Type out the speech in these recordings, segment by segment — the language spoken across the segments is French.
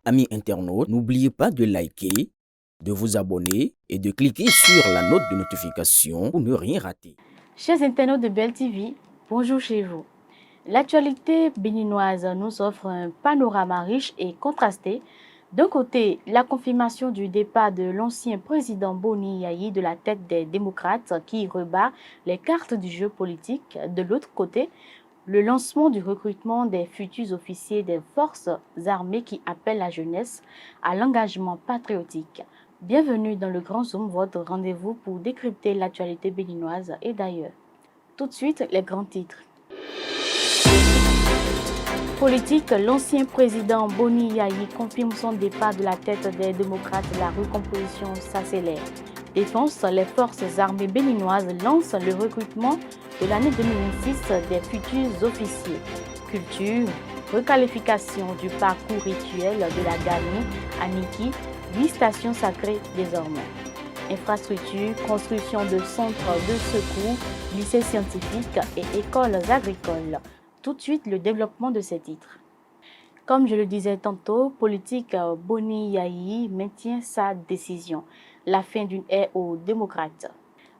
Amis internautes, n'oubliez pas de liker, de vous abonner et de cliquer sur la note de notification pour ne rien rater. Chers internautes de Belle TV, bonjour chez vous. L'actualité béninoise nous offre un panorama riche et contrasté. D'un côté, la confirmation du départ de l'ancien président Boni Yayi de la tête des démocrates qui rebat les cartes du jeu politique. De l'autre côté, le lancement du recrutement des futurs officiers des forces armées qui appellent la jeunesse à l'engagement patriotique. Bienvenue dans le Grand Zoom, votre rendez-vous pour décrypter l'actualité béninoise et d'ailleurs. Tout de suite, les grands titres. Politique, l'ancien président Boni Yayi confirme son départ de la tête des démocrates. La recomposition s'accélère. Défense, les forces armées béninoises lancent le recrutement de l'année 2026 des futurs officiers. Culture, requalification du parcours rituel de la Gani à Niki, 8 stations sacrées désormais. Infrastructure, construction de centres de secours, lycées scientifiques et écoles agricoles. Tout de suite, le développement de ces titres. Comme je le disais tantôt, politique, Boni Yayi maintient sa décision, la fin d'une ère aux démocrates.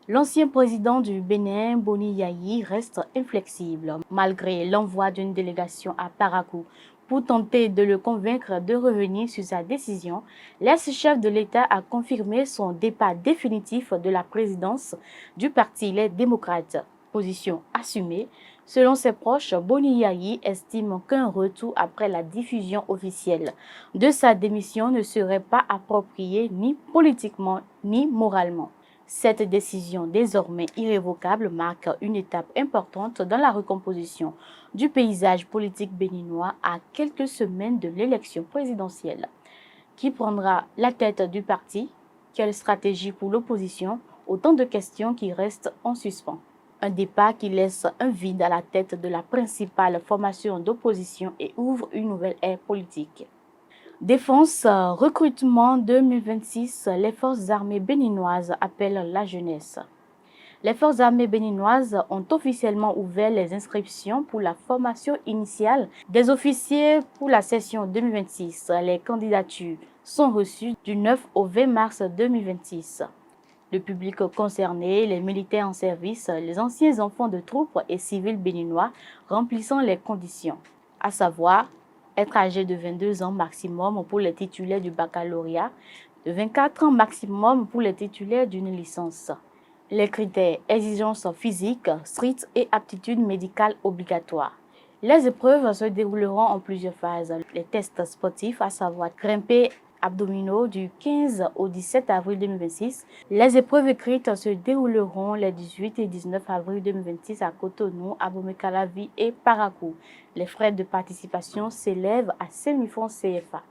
L'ancien président du Bénin, Boni Yayi, reste inflexible, malgré l'envoi d'une délégation à Parakou. Pour tenter de le convaincre de revenir sur sa décision, l'ex-chef de l'État a confirmé son départ définitif de la présidence du parti Les Démocrates. Position assumée. Selon ses proches, Boni Yayi estime qu'un retour après la diffusion officielle de sa démission ne serait pas approprié ni politiquement ni moralement. Cette décision désormais irrévocable marque une étape importante dans la recomposition du paysage politique béninois à quelques semaines de l'élection présidentielle. Qui prendra la tête du parti? Quelle stratégie pour l'opposition? Autant de questions qui restent en suspens. Un départ qui laisse un vide à la tête de la principale formation d'opposition et ouvre une nouvelle ère politique. Défense, recrutement 2026, les forces armées béninoises appellent la jeunesse. Les forces armées béninoises ont officiellement ouvert les inscriptions pour la formation initiale des officiers pour la session 2026. Les candidatures sont reçues du 9 au 20 mars 2026. Le public concerné, les militaires en service, les anciens enfants de troupes et civils béninois remplissant les conditions, à savoir être âgé de 22 ans maximum pour les titulaires du baccalauréat, de 24 ans maximum pour les titulaires d'une licence. Les critères, exigences physiques, strictes et aptitudes médicales obligatoires. Les épreuves se dérouleront en plusieurs phases. Les tests sportifs, à savoir grimper abdominaux du 15 au 17 avril 2026. Les épreuves écrites se dérouleront les 18 et 19 avril 2026 à Cotonou, Abomey-Calavi et Parakou. Les frais de participation s'élèvent à 5 000 francs CFA.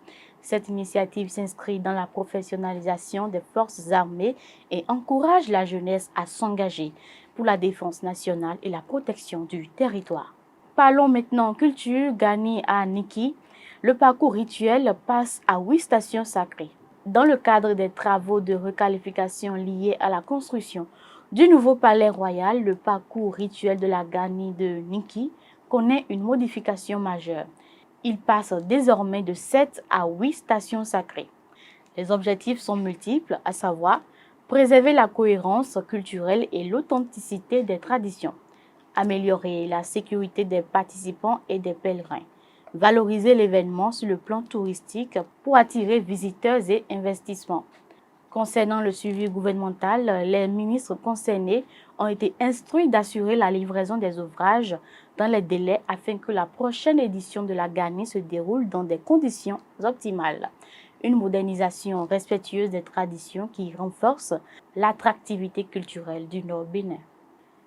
Cette initiative s'inscrit dans la professionnalisation des forces armées et encourage la jeunesse à s'engager pour la défense nationale et la protection du territoire. Parlons maintenant culture, Gani à Niki. Le parcours rituel passe à 8 stations sacrées. Dans le cadre des travaux de requalification liés à la construction du nouveau palais royal, le parcours rituel de la Gani de Niki connaît une modification majeure. Il passe désormais de 7 à 8 stations sacrées. Les objectifs sont multiples, à savoir préserver la cohérence culturelle et l'authenticité des traditions, améliorer la sécurité des participants et des pèlerins, valoriser l'événement sur le plan touristique pour attirer visiteurs et investissements. Concernant le suivi gouvernemental, les ministres concernés ont été instruits d'assurer la livraison des ouvrages dans les délais afin que la prochaine édition de la Gani se déroule dans des conditions optimales. Une modernisation respectueuse des traditions qui renforce l'attractivité culturelle du Nord Bénin.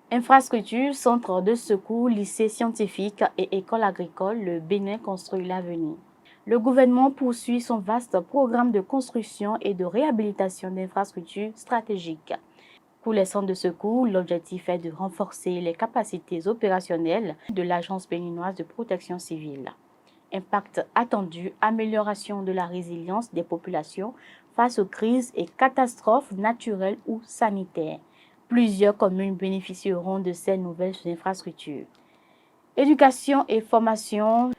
Infrastructure, centre de secours, lycée scientifique et école agricole, le Bénin construit l'avenir. Le gouvernement poursuit son vaste programme de construction et de réhabilitation d'infrastructures stratégiques. Pour les centres de secours, l'objectif est de renforcer les capacités opérationnelles de l'Agence béninoise de protection civile. Impact attendu, amélioration de la résilience des populations face aux crises et catastrophes naturelles ou sanitaires. Plusieurs communes bénéficieront de ces nouvelles infrastructures. Éducation et formation.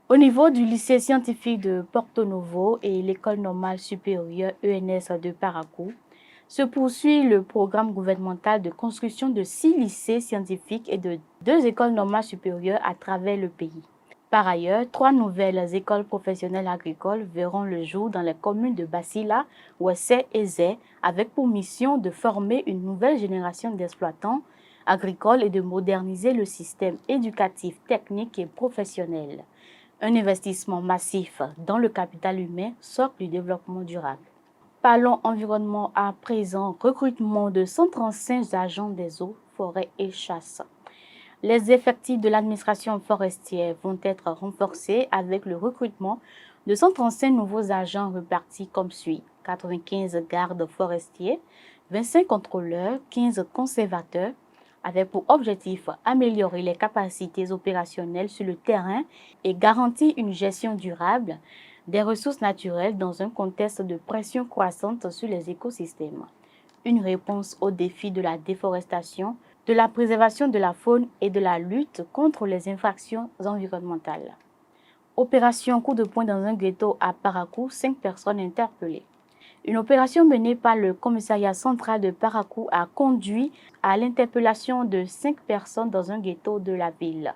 Au niveau du lycée scientifique de Porto Novo et l'école normale supérieure ENS de Parakou, se poursuit le programme gouvernemental de construction de 6 lycées scientifiques et de 2 écoles normales supérieures à travers le pays. Par ailleurs, 3 nouvelles écoles professionnelles agricoles verront le jour dans les communes de Basila, Ouessé et Zé, avec pour mission de former une nouvelle génération d'exploitants agricoles et de moderniser le système éducatif, technique et professionnel. Un investissement massif dans le capital humain, socle du développement durable. Parlons environnement à présent, recrutement de 135 agents des eaux, forêts et chasse. Les effectifs de l'administration forestière vont être renforcés avec le recrutement de 135 nouveaux agents répartis comme suit: 95 gardes forestiers, 25 contrôleurs, 15 conservateurs, avec pour objectif améliorer les capacités opérationnelles sur le terrain et garantir une gestion durable des ressources naturelles dans un contexte de pression croissante sur les écosystèmes. Une réponse aux défis de la déforestation, de la préservation de la faune et de la lutte contre les infractions environnementales. Opération coup de poing dans un ghetto à Parakou, 5 personnes interpellées. Une opération menée par le commissariat central de Parakou a conduit à l'interpellation de 5 personnes dans un ghetto de la ville.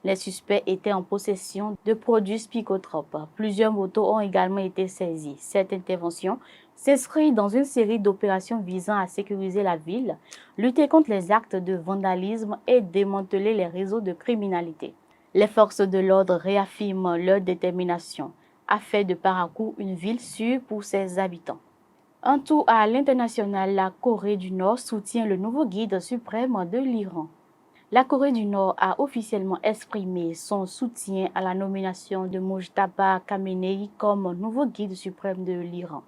Les suspects étaient en possession de produits psychotropes. Plusieurs motos ont également été saisies. Cette intervention s'inscrit dans une série d'opérations visant à sécuriser la ville, lutter contre les actes de vandalisme et démanteler les réseaux de criminalité. Les forces de l'ordre réaffirment leur détermination à faire de Parakou une ville sûre pour ses habitants. Un tour à l'international, la Corée du Nord soutient le nouveau guide suprême de l'Iran. La Corée du Nord a officiellement exprimé son soutien à la nomination de Mojtaba Khamenei comme nouveau guide suprême de l'Iran.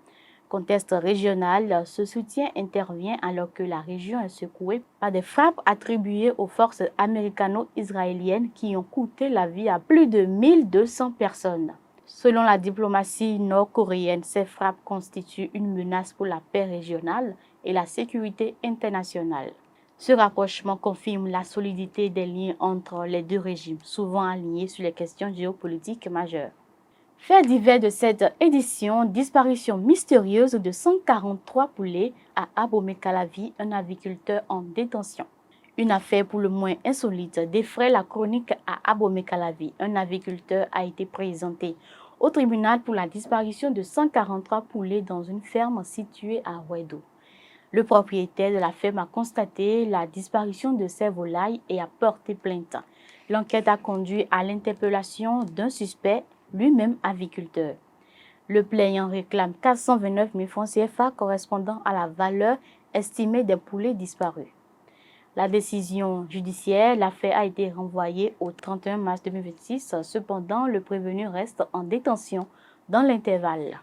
Contexte régional, ce soutien intervient alors que la région est secouée par des frappes attribuées aux forces américano-israéliennes qui ont coûté la vie à plus de 1200 personnes. Selon la diplomatie nord-coréenne, ces frappes constituent une menace pour la paix régionale et la sécurité internationale. Ce rapprochement confirme la solidité des liens entre les deux régimes, souvent alignés sur les questions géopolitiques majeures. Fait divers de cette édition, disparition mystérieuse de 143 poulets à Abomey-Calavi, un aviculteur en détention. Une affaire pour le moins insolite défraie la chronique à Abomey-Calavi. Un aviculteur a été présenté au tribunal pour la disparition de 143 poulets dans une ferme située à Ouedo. Le propriétaire de la ferme a constaté la disparition de ces volailles et a porté plainte. L'enquête a conduit à l'interpellation d'un suspect, lui-même aviculteur. Le plaignant réclame 429 000 francs CFA correspondant à la valeur estimée des poulets disparus. La décision judiciaire, l'affaire a été renvoyée au 31 mars 2026. Cependant, le prévenu reste en détention dans l'intervalle.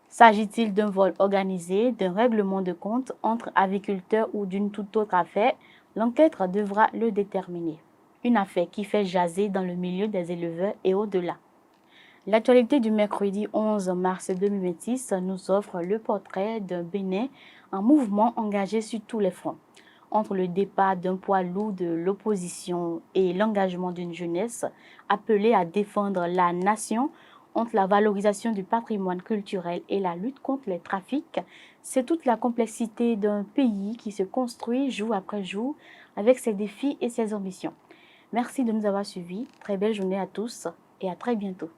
S'agit-il d'un vol organisé, d'un règlement de compte entre aviculteurs ou d'une toute autre affaire? L'enquête devra le déterminer. Une affaire qui fait jaser dans le milieu des éleveurs et au-delà. L'actualité du mercredi 11 mars 2026 nous offre le portrait d'un Bénin en mouvement engagé sur tous les fronts. Entre le départ d'un poids lourd de l'opposition et l'engagement d'une jeunesse appelée à défendre la nation, entre la valorisation du patrimoine culturel et la lutte contre les trafics, c'est toute la complexité d'un pays qui se construit jour après jour avec ses défis et ses ambitions. Merci de nous avoir suivis. Très belle journée à tous et à très bientôt.